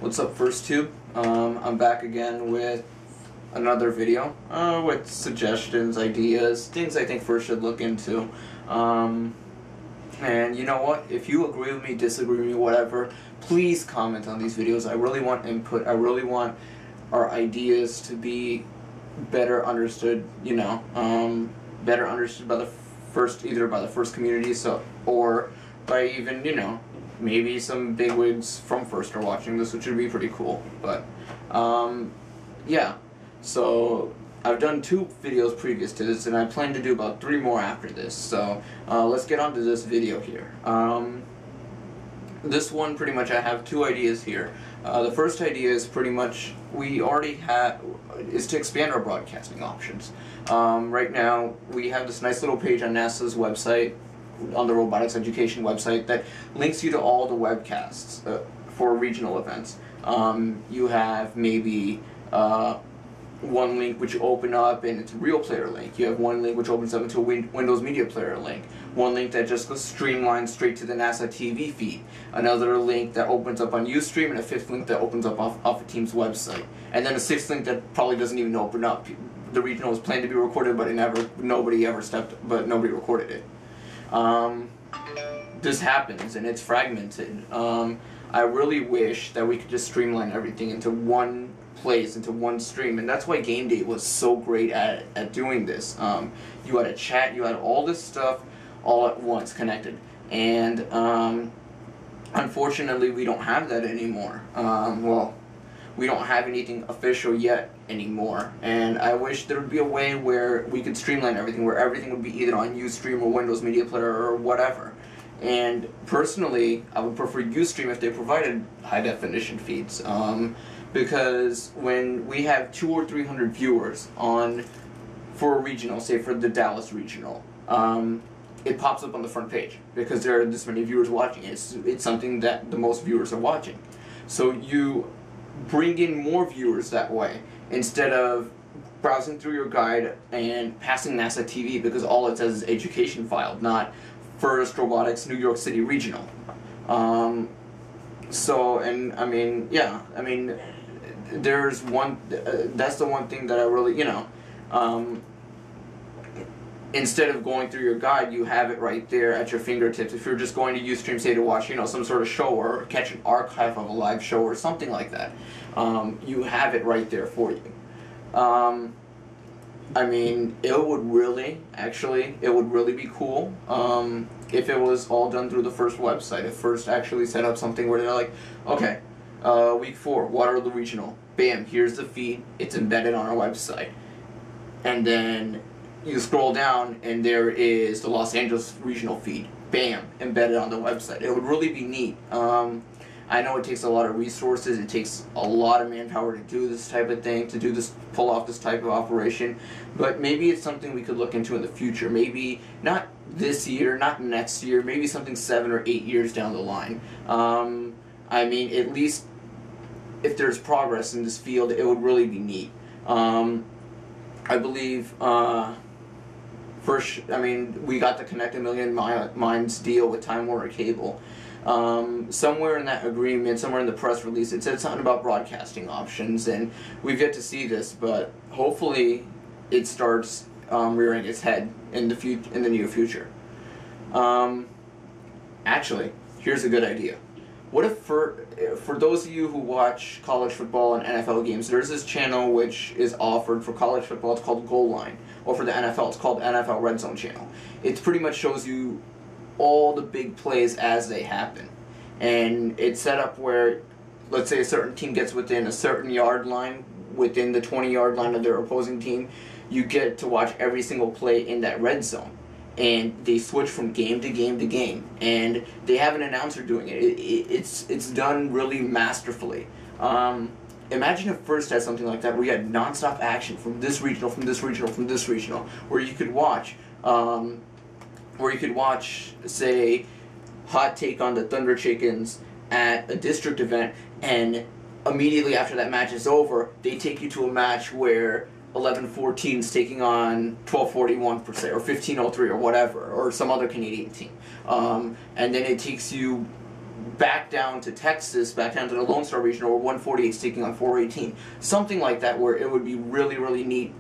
What's up, First Tube? I'm back again with another video with suggestions, ideas, things I think First should look into. And you know what? If you agree with me, disagree with me, whatever, please comment on these videos. I really want input. I really want our ideas to be better understood. Better understood by the either by the First community, or by even maybe some bigwigs from First are watching this, which would be pretty cool. But yeah, so I've done 2 videos previous to this, and I plan to do about 3 more after this. So let's get on to this video here. This one, pretty much, I have 2 ideas here. The first idea is pretty much is to expand our broadcasting options. Right now, we have this nice little page on NASA's website, on the robotics education website, that links you to all the webcasts for regional events. You have maybe one link which you open up and it's a real player link. You have one link which opens up into a Windows Media Player link. One link that just goes streamlined straight to the NASA TV feed. Another link that opens up on Ustream, and a 5th link that opens up off a team's website. And then a 6th link that probably doesn't even open up. The regional was planned to be recorded, but nobody recorded it. This happens, and it's fragmented. I really wish that we could just streamline everything into one place, into one stream, and that's why Game Day was so great at doing this. You had a chat, you had all this stuff all at once connected, and unfortunately we don't have that anymore. Well, we don't have anything official yet anymore, and I wish there would be a way where we could streamline everything, where everything would be either on Ustream or Windows Media Player or whatever. And personally, I would prefer Ustream if they provided high definition feeds, because when we have 200 or 300 viewers for a regional, say for the Dallas regional, it pops up on the front page because there are this many viewers watching. It's something that the most viewers are watching. So you bring in more viewers that way, instead of browsing through your guide and passing NASA TV, because all it says is education file, not First Robotics New York City Regional. There's one, that's the one thing that I really, instead of going through your guide, you have it right there at your fingertips. If you're just going to Ustream, say, to watch, some sort of show or catch an archive of a live show or something like that, you have it right there for you. It would really be cool if it was all done through the First website. If First actually set up something where they're like, okay, week 4, Waterloo Regional, bam, here's the feed, it's embedded on our website. And then you scroll down and there is the Los Angeles Regional feed, bam, embedded on the website. It would really be neat. I know it takes a lot of resources, it takes a lot of manpower to do this type of thing, pull off this type of operation, but maybe it's something we could look into in the future. Maybe not this year, not next year, maybe something 7 or 8 years down the line. At least if there's progress in this field, it would really be neat. I believe we got the Connect a Million Minds deal with Time Warner Cable. Somewhere in that agreement, somewhere in the press release, it said something about broadcasting options, and we've yet to see this, but hopefully it starts rearing its head in the near future. Actually, here's a good idea. What if for those of you who watch college football and NFL games, there's this channel which is offered for college football, it's called Goal Line, or for the NFL, it's called NFL Red Zone Channel. It pretty much shows you all the big plays as they happen. And it's set up where, let's say a certain team gets within a certain yard line, within the 20-yard line of their opposing team, you get to watch every single play in that red zone. And they switch from game to game to game, and they have an announcer doing it. It's done really masterfully. Imagine if First had something like that, where you had non-stop action from this regional, from this regional, from this regional, where you could watch, say, Hot Take on the Thunder Chickens at a district event, and immediately after that match is over, they take you to a match where 11-14 is taking on 12-41 per se, or 15-03 or whatever, or some other Canadian team. And then it takes you back down to Texas, back down to the Lone Star region, or 148 taking on 418. Something like that, where it would be really, really neat,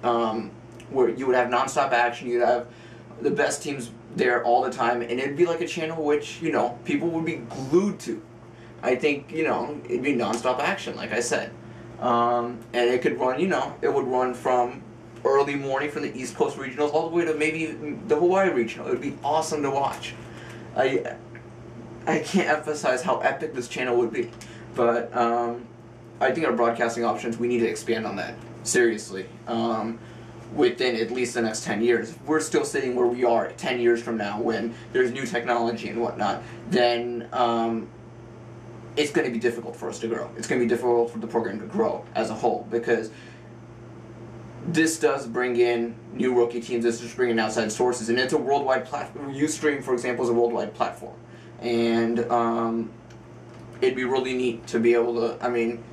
where you would have nonstop action, you'd have the best teams there all the time, and it'd be like a channel which, you know, people would be glued to. I think, you know, it'd be nonstop action, like I said. And it could run, you know, it would run from early morning from the East Coast regionals all the way to maybe the Hawaii regional. It would be awesome to watch. I can't emphasize how epic this channel would be. But I think our broadcasting options, we need to expand on that, seriously. Within at least the next 10 years. If we're still sitting where we are 10 years from now when there's new technology and whatnot, then it's going to be difficult for us to grow. It's going to be difficult for the program to grow as a whole, because this does bring in new rookie teams, this does bring in outside sources, and it's a worldwide platform. Ustream, for example, is a worldwide platform. And it'd be really neat to be able to, I mean,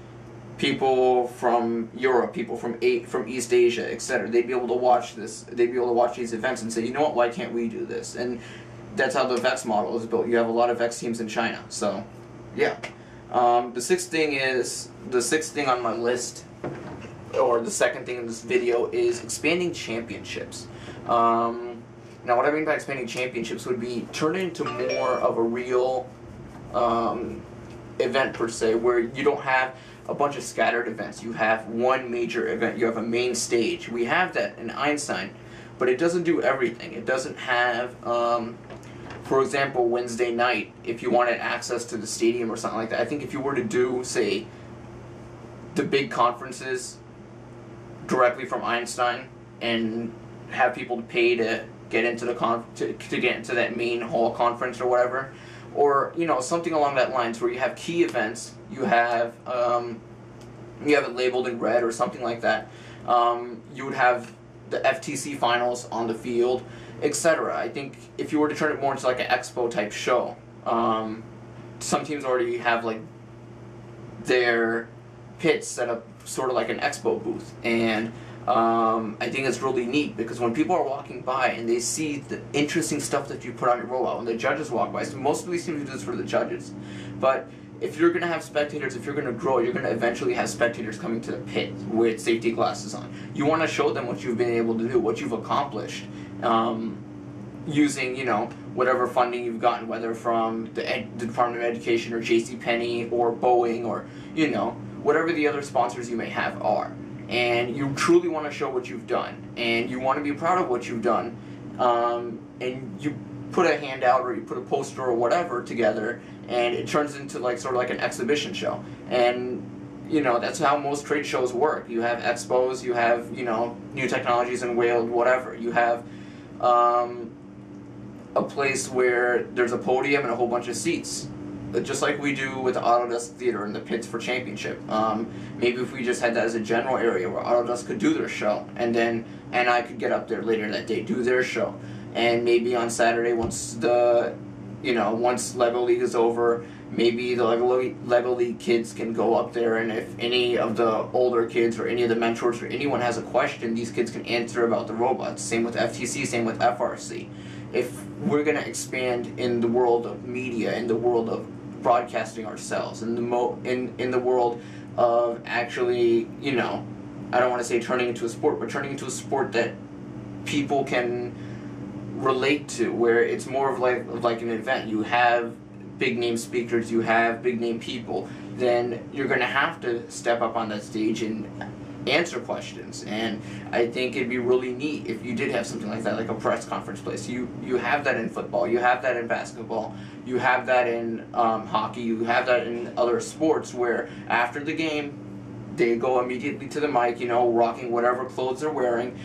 people from Europe, people from East Asia, etc., they'd be able to watch this, they'd be able to watch these events and say, you know what, why can't we do this? And that's how the VEX model is built. You have a lot of VEX teams in China, so yeah. The sixth thing on my list, or the second thing in this video, is expanding championships. Now what I mean by expanding championships would be turn it into more of a real event per se, where you don't have a bunch of scattered events. You have one major event. You have a main stage. We have that in Einstein, but it doesn't do everything. It doesn't have, for example, Wednesday night, if you wanted access to the stadium or something like that. I think if you were to do, say, the big conferences directly from Einstein and have people pay to get into the to get into that main hall conference or whatever, or, you know, something along that lines where you have key events, you have it labeled in red or something like that. You would have the FTC finals on the field, etc. I think if you were to turn it more into like an expo type show, some teams already have like their pits set up sort of like an expo booth, and I think it's really neat, because when people are walking by and they see the interesting stuff that you put on your rollout, when the judges walk by, so most of these teams do this for the judges, but if you're going to have spectators, if you're going to grow, you're going to eventually have spectators coming to the pit with safety glasses on. You want to show them what you've been able to do, what you've accomplished, using, you know, whatever funding you've gotten, whether from the Department of Education or JCPenney or Boeing or, you know, whatever the other sponsors you may have are. And you truly want to show what you've done, and you want to be proud of what you've done, and you put a handout or you put a poster or whatever together, and it turns into like sort of like an exhibition show. And, you know, that's how most trade shows work. You have expos, you have, you know, new technologies unveiled, whatever. You have a place where there's a podium and a whole bunch of seats, just like we do with the Autodesk Theater and the pits for championship. Maybe if we just had that as a general area where Autodesk could do their show, and then I could get up there later that day, do their show, and maybe on Saturday, once the, you know, once Lego League is over, maybe the Lego League kids can go up there, and if any of the older kids or any of the mentors or anyone has a question, these kids can answer about the robots. Same with FTC, same with FRC. If we're going to expand in the world of media, in the world of broadcasting ourselves, in the world of actually, you know, I don't want to say turning into a sport, but turning into a sport that people can relate to, where it's more of like an event. You have big name speakers, you have big name people, then you're going to have to step up on that stage and answer questions. And I think it'd be really neat if you did have something like that, like a press conference place. You have that in football, you have that in basketball, you have that in hockey, you have that in other sports, where after the game they go immediately to the mic, you know, rocking whatever clothes they're wearing,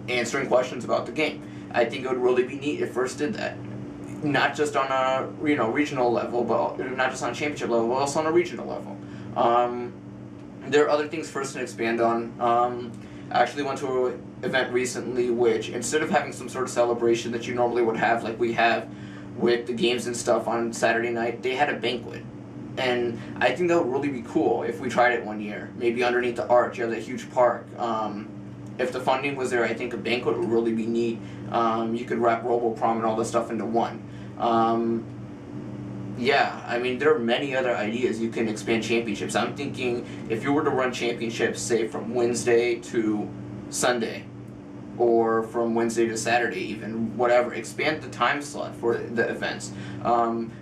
answering questions about the game. I think it would really be neat if FRC did that. Not just on a, you know, regional level, but not just on a championship level, but also on a regional level. There are other things FRC can expand on. I actually went to an event recently which, instead of having some sort of celebration that you normally would have, like we have with the games and stuff on Saturday night, they had a banquet. And I think that would really be cool if we tried it one year. Maybe underneath the arch, you have that huge park. If the funding was there, I think a banquet would really be neat. You could wrap RoboProm and all this stuff into one. yeah, I mean, there are many other ideas you can expand championships. I'm thinking if you were to run championships, say, from Wednesday to Sunday, or from Wednesday to Saturday, even, whatever, expand the time slot for the events.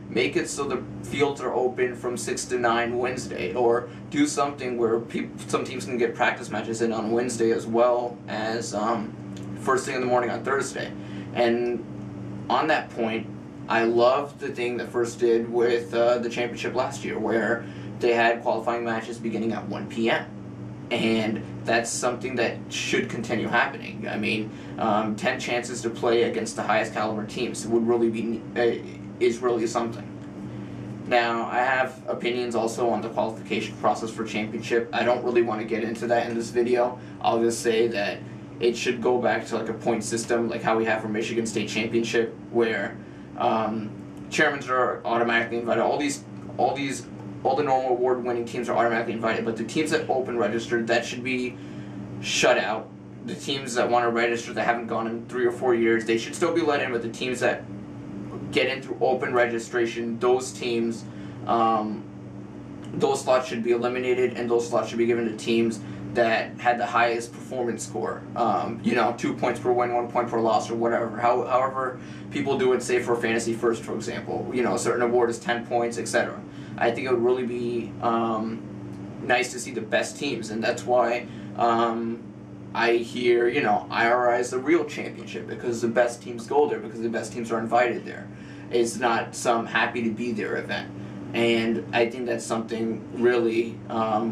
Make it so the fields are open from 6 to 9 Wednesday, or do something where some teams can get practice matches in on Wednesday as well as first thing in the morning on Thursday. And on that point, I love the thing that FRC did with the championship last year, where they had qualifying matches beginning at 1 p.m. And that's something that should continue happening. I mean, 10 chances to play against the highest caliber teams would really be is really something. Now, I have opinions also on the qualification process for championship. I don't really want to get into that in this video. I'll just say that it should go back to like a point system, like how we have for Michigan State Championship, where chairmen are automatically invited. All the normal award-winning teams are automatically invited, but the teams that open registered, that should be shut out. The teams that want to register that haven't gone in 3 or 4 years, they should still be let in, but the teams that get in through open registration, those teams, those slots should be eliminated, and those slots should be given to teams that had the highest performance score. 2 points per win, 1 point per loss, or whatever. However people do it, say for Fantasy First, for example. A certain award is 10 points, etc. I think it would really be nice to see the best teams, and that's why I hear, IRI is the real championship, because the best teams go there, because the best teams are invited there. It's not some happy to be there event. And I think that's something really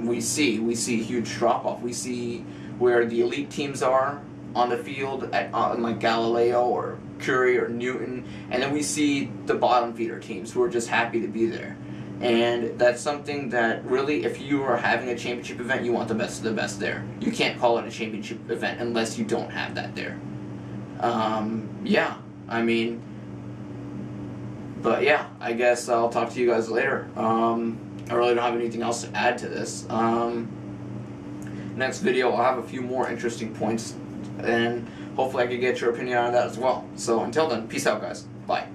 we see. We see a huge drop-off. We see where the elite teams are on the field, at like Galileo or Curie or Newton, and then we see the bottom feeder teams who are just happy to be there. And that's something that really, if you are having a championship event, you want the best of the best there. You can't call it a championship event unless you don't have that there. But yeah, I guess I'll talk to you guys later. I really don't have anything else to add to this. Next video, I'll have a few more interesting points, and hopefully I can get your opinion on that as well. So until then, peace out, guys. Bye.